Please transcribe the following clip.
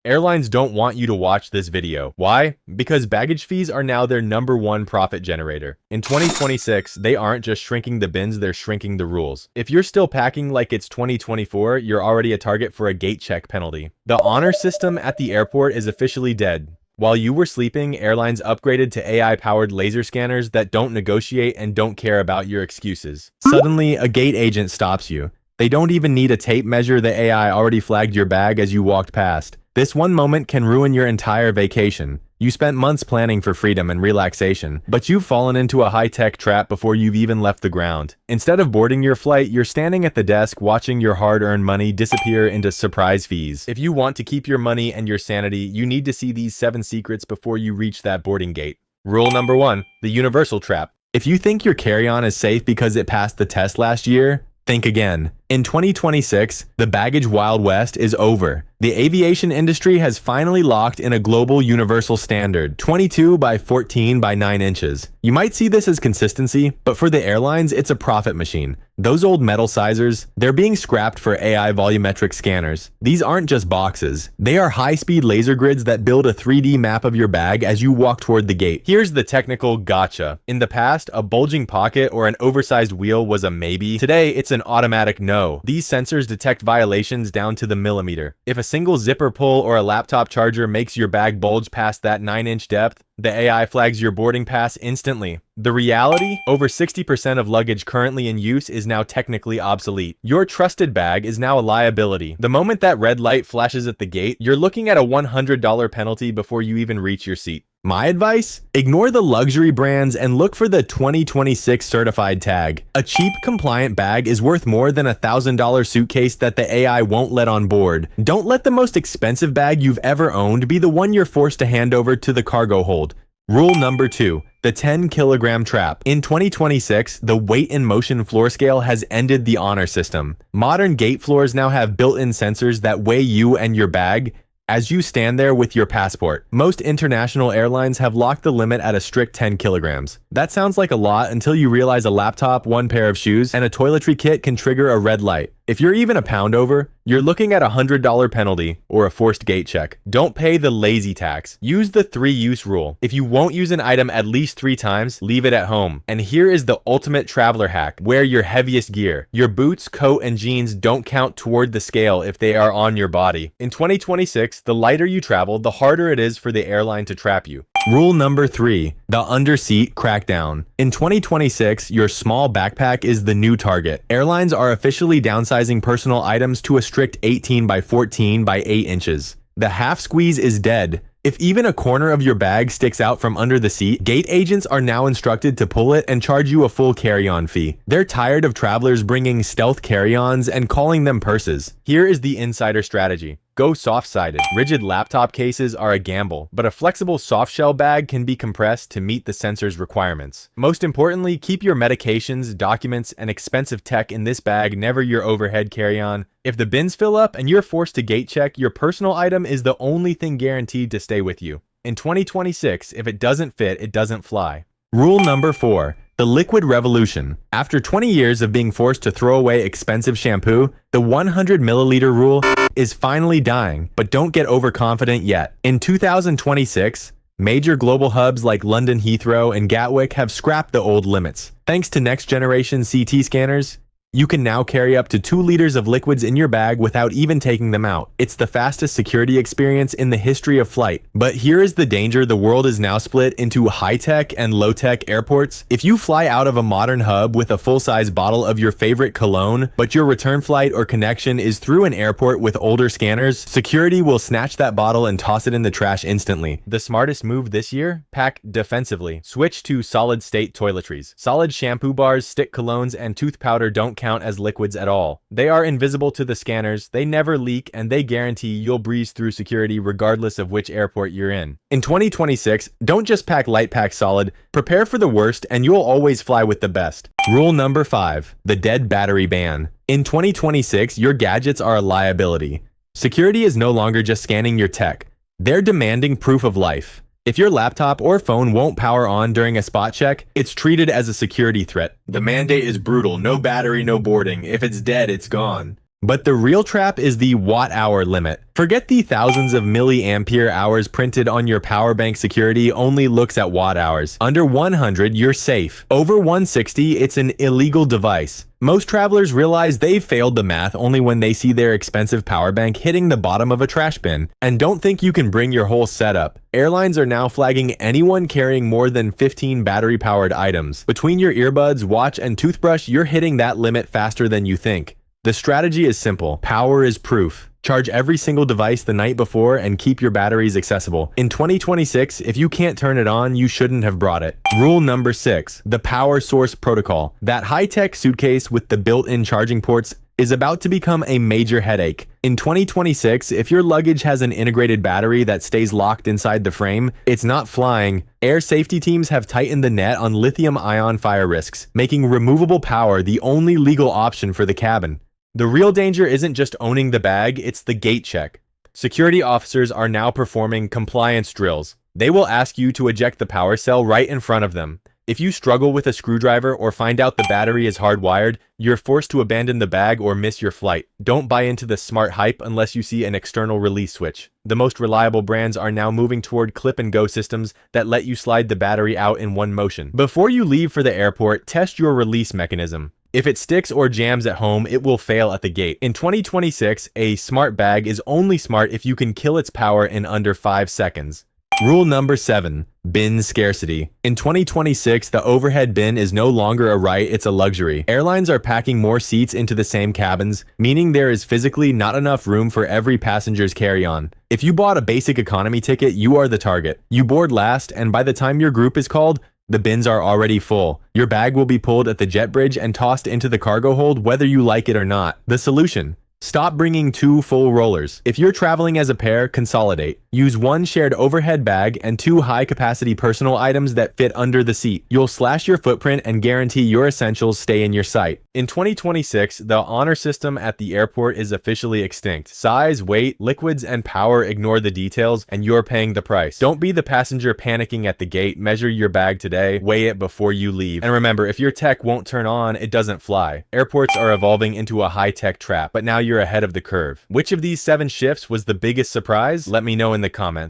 Airlines don't want you to watch this video. Why? Because baggage fees are now their #1 profit generator. In 2026, they aren't just shrinking the bins, they're shrinking the rules. If you're still packing like it's 2024, you're already a target for a gate check penalty. The honor system at the airport is officially dead. While you were sleeping, airlines upgraded to AI-powered laser scanners that don't negotiate and don't care about your excuses. Suddenly, a gate agent stops you. They don't even need a tape measure, the AI already flagged your bag as you walked past. This one moment can ruin your entire vacation. You spent months planning for freedom and relaxation, but you've fallen into a high-tech trap before you've even left the ground. Instead of boarding your flight, you're standing at the desk watching your hard-earned money disappear into surprise fees. If you want to keep your money and your sanity, you need to see these 7 secrets before you reach that boarding gate. Rule number 1, the universal trap. If you think your carry-on is safe because it passed the test last year, think again. In 2026, the baggage Wild West is over. The aviation industry has finally locked in a global universal standard, 22 by 14 by 9 inches. You might see this as consistency, but for the airlines, it's a profit machine. Those old metal sizers, they're being scrapped for AI volumetric scanners. These aren't just boxes. They are high-speed laser grids that build a 3D map of your bag as you walk toward the gate. Here's the technical gotcha. In the past, a bulging pocket or an oversized wheel was a maybe. Today, it's an automatic no. These sensors detect violations down to the millimeter. If a single zipper pull or a laptop charger makes your bag bulge past that 9-inch depth, the AI flags your boarding pass instantly. The reality? Over 60% of luggage currently in use is now technically obsolete. Your trusted bag is now a liability. The moment that red light flashes at the gate, you're looking at a $100 penalty before you even reach your seat. My advice? Ignore the luxury brands and look for the 2026 certified tag. A cheap, compliant bag is worth more than a $1,000 suitcase that the AI won't let on board. Don't let the most expensive bag you've ever owned be the one you're forced to hand over to the cargo hold. Rule number 2, the 10-kilogram trap. In 2026, the weight in motion floor scale has ended the honor system. Modern gate floors now have built-in sensors that weigh you and your bag as you stand there with your passport. Most international airlines have locked the limit at a strict 10 kilograms. That sounds like a lot until you realize a laptop, 1 pair of shoes, and a toiletry kit can trigger a red light. If you're even a pound over, you're looking at a $100 penalty or a forced gate check. Don't pay the lazy tax. Use the 3-use rule. If you won't use an item at least 3 times, leave it at home. And here is the ultimate traveler hack. Wear your heaviest gear. Your boots, coat, and jeans don't count toward the scale if they are on your body. In 2026, the lighter you travel, the harder it is for the airline to trap you. Rule number 3, the Underseat crackdown. In 2026, your small backpack is the new target. Airlines are officially downsizing personal items to a strict 18 by 14 by 8 inches. The half squeeze is dead. If even a corner of your bag sticks out from under the seat, gate agents are now instructed to pull it and charge you a full carry-on fee. They're tired of travelers bringing stealth carry-ons and calling them purses. Here is the insider strategy. Go soft-sided. Rigid laptop cases are a gamble, but a flexible soft-shell bag can be compressed to meet the sensor's requirements. Most importantly, keep your medications, documents, and expensive tech in this bag, never your overhead carry-on. If the bins fill up and you're forced to gate check, your personal item is the only thing guaranteed to stay with you. In 2026, if it doesn't fit, it doesn't fly. Rule number 4. The liquid revolution. After 20 years of being forced to throw away expensive shampoo, the 100 milliliter rule is finally dying, but don't get overconfident yet. In 2026, major global hubs like London Heathrow and Gatwick have scrapped the old limits. Thanks to next-generation CT scanners, you can now carry up to 2 liters of liquids in your bag without even taking them out. It's the fastest security experience in the history of flight. But here is the danger: the world is now split into high-tech and low-tech airports. If you fly out of a modern hub with a full-size bottle of your favorite cologne, but your return flight or connection is through an airport with older scanners, security will snatch that bottle and toss it in the trash instantly. The smartest move this year? Pack defensively. Switch to solid-state toiletries. Solid shampoo bars, stick colognes, and tooth powder don't count as liquids at all. They are invisible to the scanners, they never leak, and they guarantee you'll breeze through security regardless of which airport you're in. In 2026, don't just pack light, pack solid. Prepare for the worst and you'll always fly with the best. Rule number 5, the dead battery ban. In 2026, your gadgets are a liability. Security is no longer just scanning your tech. They're demanding proof of life. If your laptop or phone won't power on during a spot check, it's treated as a security threat. The mandate is brutal: no battery, no boarding. If it's dead, it's gone. But the real trap is the watt-hour limit. Forget the thousands of milliampere hours printed on your power bank. Security only looks at watt hours. Under 100, you're safe. Over 160, it's an illegal device. Most travelers realize they've failed the math only when they see their expensive power bank hitting the bottom of a trash bin. And don't think you can bring your whole setup. Airlines are now flagging anyone carrying more than 15 battery-powered items. Between your earbuds, watch, and toothbrush, you're hitting that limit faster than you think. The strategy is simple. Power is proof. Charge every single device the night before and keep your batteries accessible. In 2026, if you can't turn it on, you shouldn't have brought it. Rule number 6, the power source protocol. That high-tech suitcase with the built-in charging ports is about to become a major headache. In 2026, if your luggage has an integrated battery that stays locked inside the frame, it's not flying. Air safety teams have tightened the net on lithium-ion fire risks, making removable power the only legal option for the cabin. The real danger isn't just owning the bag, it's the gate check. Security officers are now performing compliance drills. They will ask you to eject the power cell right in front of them. If you struggle with a screwdriver or find out the battery is hardwired, you're forced to abandon the bag or miss your flight. Don't buy into the smart hype unless you see an external release switch. The most reliable brands are now moving toward clip-and-go systems that let you slide the battery out in one motion. Before you leave for the airport, test your release mechanism. If it sticks or jams at home, it will fail at the gate. In 2026, a smart bag is only smart if you can kill its power in under 5 seconds. Rule number 7, bin scarcity. In 2026, the overhead bin is no longer a right, it's a luxury. Airlines are packing more seats into the same cabins, meaning there is physically not enough room for every passenger's carry-on. If you bought a basic economy ticket, you are the target. You board last, and by the time your group is called, the bins are already full. Your bag will be pulled at the jet bridge and tossed into the cargo hold whether you like it or not. The solution: stop bringing 2 full rollers. If you're traveling as a pair, consolidate. Use 1 shared overhead bag and 2 high-capacity personal items that fit under the seat. You'll slash your footprint and guarantee your essentials stay in your sight. In 2026, the honor system at the airport is officially extinct. Size, weight, liquids, and power ignore the details, and you're paying the price. Don't be the passenger panicking at the gate. Measure your bag today, weigh it before you leave. And remember, if your tech won't turn on, it doesn't fly. Airports are evolving into a high-tech trap, but now you're ahead of the curve. Which of these 7 shifts was the biggest surprise? Let me know in the comments.